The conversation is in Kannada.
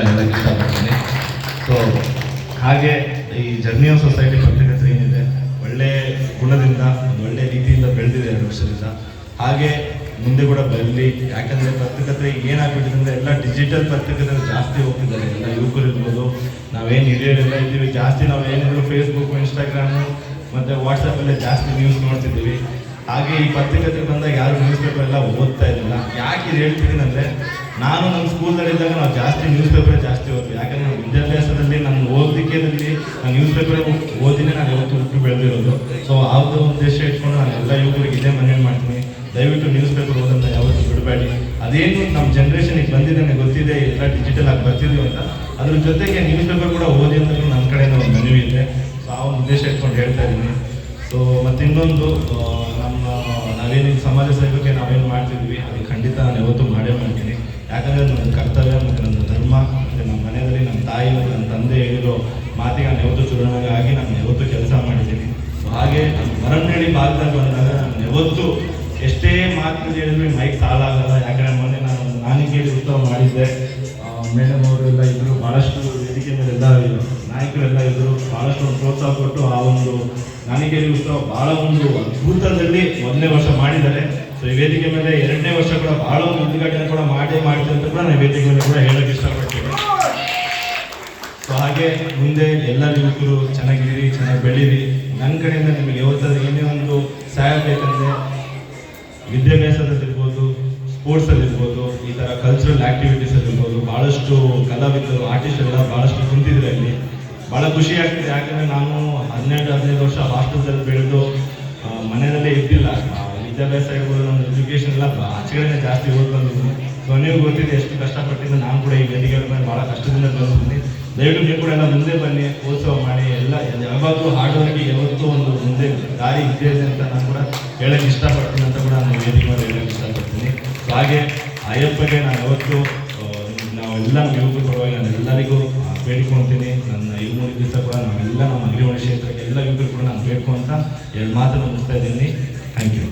ಹೇಳಕ್ಕೆ ಇಷ್ಟಪಡ್ತೀನಿ. ಸೊ ಹಾಗೆ ಈ ಜರ್ನಿ ಆಫ್ ಸೊಸೈಟಿ ಪತ್ರಿಕತೆ ಏನಿದೆ ಒಳ್ಳೆ ಗುಣದಿಂದ ಒಳ್ಳೆ ರೀತಿಯಿಂದ ಬೆಳೆದಿದೆ 2 ವರ್ಷದಿಂದ. ಹಾಗೆ ಮುಂದೆ ಕೂಡ ಬರಲಿ. ಯಾಕಂದರೆ ಪತ್ರಿಕತೆ ಏನಾಗ್ಬಿಟ್ಟಿದೆ ಅಂದರೆ ಎಲ್ಲ ಡಿಜಿಟಲ್ ಪತ್ರಿಕತೆ ಜಾಸ್ತಿ ಹೋಗ್ತಿದ್ದಾರೆ. ಎಲ್ಲ ಯುವಕರು ಇರ್ಬೋದು, ನಾವೇನು ಹಿರಿಯರೆಲ್ಲ ಇದ್ದೀವಿ, ಜಾಸ್ತಿ ನಾವು ಏನಿದ್ರು ಫೇಸ್ಬುಕ್, ಇನ್ಸ್ಟಾಗ್ರಾಮು ಮತ್ತು ವಾಟ್ಸಪ್ಪಲ್ಲೇ ಜಾಸ್ತಿ ನ್ಯೂಸ್ ನೋಡ್ತಿದ್ದೀವಿ. ಹಾಗೆ ಈ ಪತ್ರಿಕತೆ ಬಂದಾಗ ಯಾರು ನ್ಯೂಸ್ ಪೇಪರ್ ಎಲ್ಲ ಓದ್ತಾ ಇರಲಿಲ್ಲ. ಯಾಕೆ ಇದು ಹೇಳ್ತಿದ್ದೀನಿ ಅಂದರೆ, ನಾನು ನಮ್ಮ ಸ್ಕೂಲ್ದಲ್ಲಿದ್ದಾಗ ನಾವು ಜಾಸ್ತಿ ನ್ಯೂಸ್ ಪೇಪರೇ ಜಾಸ್ತಿ ಓದ್ತೀವಿ. ಯಾಕಂದರೆ ನಮ್ಮ ವಿದ್ಯಾಭ್ಯಾಸದಲ್ಲಿ ನನ್ನ ಓದಲಿಕ್ಕೆದಲ್ಲಿ ನಾನು ನ್ಯೂಸ್ ಪೇಪರ್ ಓದಿನೇ ನಾನು ಯಾವತ್ತು ಹುಟ್ಟು ಬೆಳೆದಿರೋದು. ಸೊ ಯಾವುದೋ ಉದ್ದೇಶ ಇಟ್ಕೊಂಡು ನಾನು ಎಲ್ಲ ಯುವಕರಿಗೆ ಇದೇ ಮನವಿ ಮಾಡ್ತೀನಿ, ದಯವಿಟ್ಟು ನ್ಯೂಸ್ ಪೇಪರ್ ಓದಂತ ಯಾವತ್ತೂ ಬಿಡಬೇಡಿ. ಅದೇನು ನಮ್ಮ ಜನ್ರೇಷನಿಗೆ ಬಂದಿದೆ, ನನಗೆ ಗೊತ್ತಿದೆ ಎಲ್ಲ ಡಿಜಿಟಲ್ ಆಗಿ ಬರ್ತಿದ್ದೀವಿ ಅಂತ. ಅದ್ರ ಜೊತೆಗೆ ನ್ಯೂಸ್ ಪೇಪರ್ ಕೂಡ ಓದಿ ಅಂತ ನನ್ನ ಕಡೆಯಿಂದ ಒಂದು ಮನವಿ ಇದೆ. ಸೊ ಆ ಒಂದು ಉದ್ದೇಶ ಇಟ್ಕೊಂಡು ಹೇಳ್ತಾ ಇದ್ದೀನಿ. ಸೊ ಮತ್ತು ಇನ್ನೊಂದು, ನಾವೇನು ಸಮಾಜ ಸೇವೆಗೆ ನಾವೇನು ಮಾಡ್ತಿದ್ವಿ ಅದು ಖಂಡಿತ ನಾನು ಯಾವತ್ತೂ ಮಾಡೇ ಮಾಡ್ತೀನಿ. ಯಾಕಂದರೆ ನನ್ನ ಕರ್ತವ್ಯ ಮತ್ತು ನನ್ನ ಧರ್ಮ ಮತ್ತು ನಮ್ಮ ಮನೆಯಲ್ಲಿ ನಮ್ಮ ತಾಯಿ ಮತ್ತು ನನ್ನ ತಂದೆ ಹೇಳಿರೋ ಮಾತಿಗೆ ನಾನು ಯಾವತ್ತೂ ಚುನಾವಣೆಗಾಗಿ ನಾನು ಯಾವತ್ತೂ ಕೆಲಸ ಮಾಡಿದ್ದೀನಿ. ಸೊ ಹಾಗೆ ಮರಮನಹಳ್ಳಿ ಭಾಗದಲ್ಲಿ ಬಂದಾಗ ನಾನು ಯಾವತ್ತೂ ಎಷ್ಟೇ ಮಾತು ಹೇಳಿದ್ರು ಮೈಕ್ ಸಾಲಾಗಲ್ಲ. ಯಾಕಂದರೆ ಮೊನ್ನೆ ನಾನು ನಾನಿಕೇಳಿ ಉತ್ಸವ ಮಾಡಿದ್ದೆ. ಮೇಡಮ್ ಅವರೆಲ್ಲ ಇದ್ದರು, ಭಾಳಷ್ಟು ವೇದಿಕೆ ಮೇಲೆಲ್ಲ ನಾಯಕರೆಲ್ಲ ಇದ್ದರು, ಭಾಳಷ್ಟು ಒಂದು ಪ್ರೋತ್ಸಾಹ ಕೊಟ್ಟು ಆ ಒಂದು ನಾನಿಕೇಳಿ ಉತ್ಸವ ಭಾಳ ಒಂದು ಅದ್ಭುತದಲ್ಲಿ 1ನೇ ವರ್ಷ ಮಾಡಿದ್ದಾರೆ. ಸೊ ಈ ವೇದಿಕೆ ಮೇಲೆ 2ನೇ ವರ್ಷ ಕೂಡ ಭಾಳ ಒಂದು ಉದ್ಘಾಟನೆ ಕೂಡ ಮಾಡ್ತೀವಿ ಅಂತ ಕೂಡ ನಾನು ವೇದಿಕೆ ಮೇಲೆ ಕೂಡ ಹೇಳೋಕ್ಕೆ ಇಷ್ಟಪಡ್ತೀನಿ. ಸೊ ಹಾಗೆ ಮುಂದೆ ಎಲ್ಲ ಯುವಕರು ಚೆನ್ನಾಗಿರಿ, ಚೆನ್ನಾಗಿ ಬೆಳೀರಿ. ನನ್ನ ಕಡೆಯಿಂದ ನಿಮಗೆ ಯಾವತ್ತಾದ್ರೂ ಏನೇ ಒಂದು ಸಹಾಯ ಬೇಕಂದರೆ ವಿದ್ಯಾಭ್ಯಾಸದಲ್ಲಿರ್ಬೋದು, ಸ್ಪೋರ್ಟ್ಸಲ್ಲಿರ್ಬೋದು, ಈ ಥರ ಕಲ್ಚರಲ್ ಆ್ಯಕ್ಟಿವಿಟೀಸಲ್ಲಿರ್ಬೋದು, ಭಾಳಷ್ಟು ಕಲಾವಿದರು, ಆರ್ಟಿಸ್ಟ್ ಎಲ್ಲ ಭಾಳಷ್ಟು ಕುಂತಿದ್ರೆ ಅಲ್ಲಿ ಭಾಳ ಖುಷಿ ಆಗ್ತಿದೆ. ಯಾಕಂದರೆ ನಾನು 12-15 ವರ್ಷ ಹಾಸ್ಟೆಲ್ದಲ್ಲಿ ಬೆಳೆದು ಮನೆಯಲ್ಲೇ ಇದ್ದಿಲ್ಲ. ವಿದ್ಯಾಭ್ಯಾಸ ಇರ್ಬೋದು, ನನ್ನ ಎಜುಕೇಷನ್ ಎಲ್ಲ ಆಚೆಗಡೆ ಜಾಸ್ತಿ ಓದ್ ಬಂದಿದ್ದೀನಿ. ಸೊ ನೀವು ಗೊತ್ತಿದೆ ಎಷ್ಟು ಕಷ್ಟಪಟ್ಟಿದ್ದು. ನಾನು ಕೂಡ ಈ ವೇದಿಕೆ ಮೇಲೆ ಭಾಳ ಕಷ್ಟದಿಂದ ಬಂದಿದ್ದೀನಿ. ದಯವಿಟ್ಟು ನೀವು ಕೂಡ ಎಲ್ಲ ಮುಂದೆ ಬನ್ನಿ, ಉತ್ಸವ ಮಾಡಿ. ಎಲ್ಲ ಯಾವಾಗಲೂ ಹಾರ್ಡ್ವರ್ಕಿಗೆ ಯಾವತ್ತೂ ಒಂದು ಮುಂದೆ ದಾರಿ ಇದೆ ಅಂತ ನಾನು ಕೂಡ ಹೇಳೋಕ್ಕೆ ಇಷ್ಟಪಡ್ತೀನಿ ಅಂತ ಕೂಡ ನಾನು ವೇದಿಕೆ ಮೇಲೆ ಹೇಳೋಕ್ಕೆ ಇಷ್ಟಪಡ್ತೀನಿ. ಸೊ ಹಾಗೆ ಅಯ್ಯಪ್ಪಗೆ ನಾನು ಯಾವತ್ತೂ ನಾವೆಲ್ಲ ಯುವಕರ ಪರವಾಗಿ ನಾನು ಎಲ್ಲರಿಗೂ ಬೇಡ್ಕೊಳ್ತೀನಿ. ನನ್ನ 2-3 ದಿವಸ ಕೂಡ ನಾವೆಲ್ಲ ನಮ್ಮ ಅಗ್ರಿವಾಣಿ ಕ್ಷೇತ್ರಕ್ಕೆ ಎಲ್ಲ ಯುವಕರು ಕೂಡ ನಾನು ಬೇಡ್ಕೊಂತ 2 ಮಾತನ್ನು ಮುಗಿಸ್ತಾ ಇದ್ದೀನಿ. Thank you.